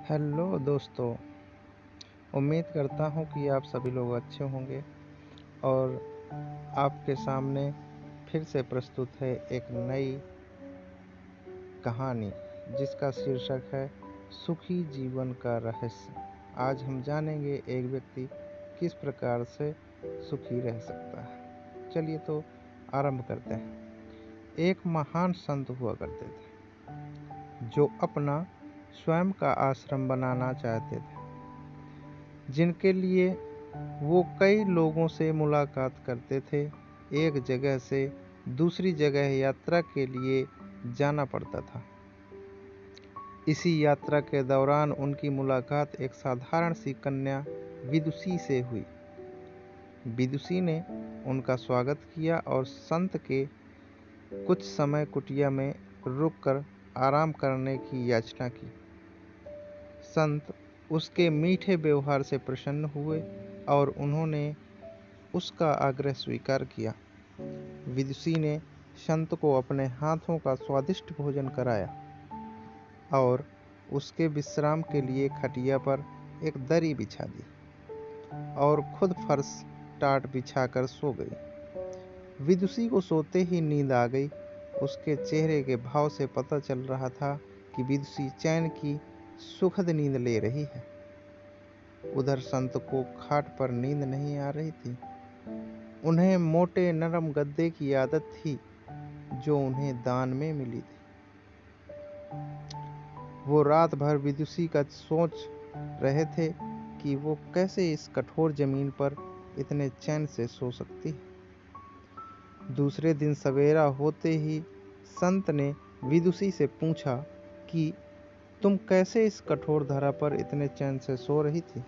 Hello दोस्तों, उम्मीद करता हूँ कि आप सभी लोग अच्छे होंगे और आपके सामने फिर से प्रस्तुत है एक नई कहानी जिसका शीर्षक है सुखी जीवन का रहस्य। आज हम जानेंगे एक व्यक्ति किस प्रकार से सुखी रह सकता है। चलिए तो आरंभ करते हैं। एक महान संत हुआ करते थे जो अपना स्वयं का आश्रम बनाना चाहते थे, जिनके लिए वो कई लोगों से मुलाकात करते थे। एक जगह से दूसरी जगह यात्रा के लिए जाना पड़ता था। इसी यात्रा के दौरान उनकी मुलाकात एक साधारण सी कन्या विदुषी से हुई। विदुषी ने उनका स्वागत किया और संत के कुछ समय कुटिया में रुककर आराम करने की याचना की। संत उसके मीठे व्यवहार से प्रसन्न हुए और उन्होंने उसका आग्रह स्वीकार किया। विदुषी ने संत को अपने हाथों का स्वादिष्ट भोजन कराया और उसके विश्राम के लिए खटिया पर एक दरी बिछा दी और खुद फर्श टाट बिछाकर सो गई। विदुषी को सोते ही नींद आ गई। उसके चेहरे के भाव से पता चल रहा था कि विदुषी चैन की सुखद नींद ले रही है। उधर संत को खाट पर नींद नहीं आ रही थी। उन्हें मोटे नरम गद्दे की आदत थी जो उन्हें दान में मिली थी। वो रात भर विदुषी का सोच रहे थे कि वो कैसे इस कठोर जमीन पर इतने चैन से सो सकती है। दूसरे दिन सवेरा होते ही संत ने विदुषी से पूछा कि तुम कैसे इस कठोर धरा पर इतने चैन से सो रही थी।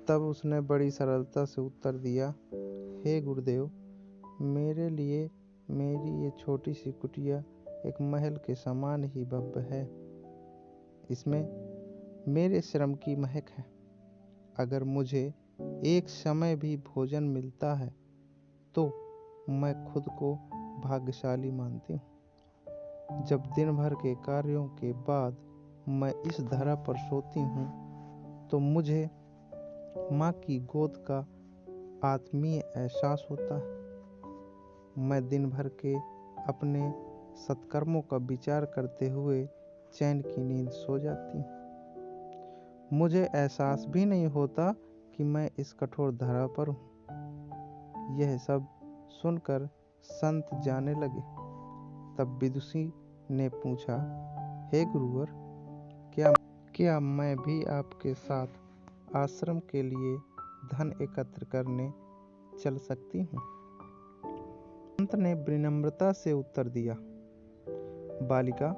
तब उसने बड़ी सरलता से उत्तर दिया, हे गुरुदेव, मेरे लिए मेरी ये छोटी सी कुटिया एक महल के समान ही भव्य है। इसमें मेरे श्रम की महक है। अगर मुझे एक समय भी भोजन मिलता है तो मैं खुद को भाग्यशाली मानती हूँ। जब दिन भर के कार्यों के बाद मैं इस धरा पर सोती हूँ तो मुझे माँ की गोद का आत्मीय एहसास होता है। मैं दिन भर के अपने सत्कर्मों का विचार करते हुए चैन की नींद सो जाती हूँ। मुझे एहसास भी नहीं होता कि मैं इस कठोर धरा पर हूँ। यह सब सुनकर संत जाने लगे। तब विदुषी ने पूछा, हे गुरुवर, क्या मैं भी आपके साथ आश्रम के लिए धन एकत्र करने चल सकती हूँ? संत ने विनम्रता से उत्तर दिया, बालिका,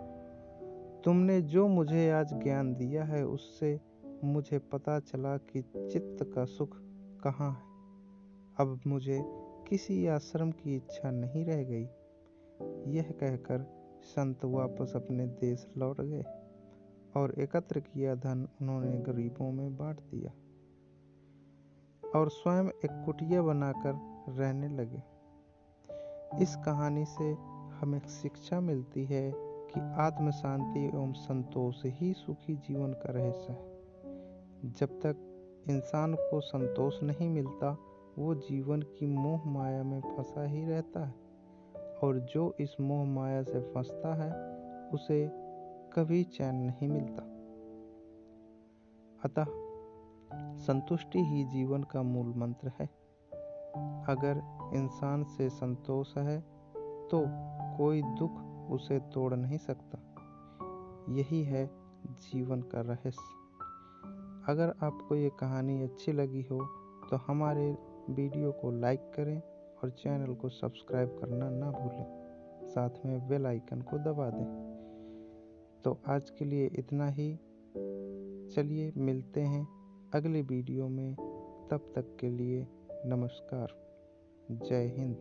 तुमने जो मुझे आज ज्ञान दिया है उससे मुझे पता चला कि चित्त का सुख कहाँ है। अब मुझे किसी आश्रम की इच्छा नहीं रह गई। यह कहकर संत वापस अपने देश लौट गए और एकत्र किया धन उन्होंने गरीबों में बांट दिया और स्वयं एक कुटिया बनाकर रहने लगे। इस कहानी से हमें शिक्षा मिलती है कि आत्म शांति एवं संतोष ही सुखी जीवन का रहस्य है। जब तक इंसान को संतोष नहीं मिलता, वो जीवन की मोह माया में फंसा ही रहता है और जो इस मोह माया से फंसता है उसे कभी चैन नहीं मिलता। अतः संतुष्टि ही जीवन का मूल मंत्र है। अगर इंसान से संतोष है तो कोई दुख उसे तोड़ नहीं सकता। यही है जीवन का रहस्य। अगर आपको ये कहानी अच्छी लगी हो तो हमारे वीडियो को लाइक करें और चैनल को सब्सक्राइब करना ना भूलें। साथ में बेल आइकन को दबा दें। तो आज के लिए इतना ही। चलिए मिलते हैं अगले वीडियो में। तब तक के लिए नमस्कार। जय हिंद।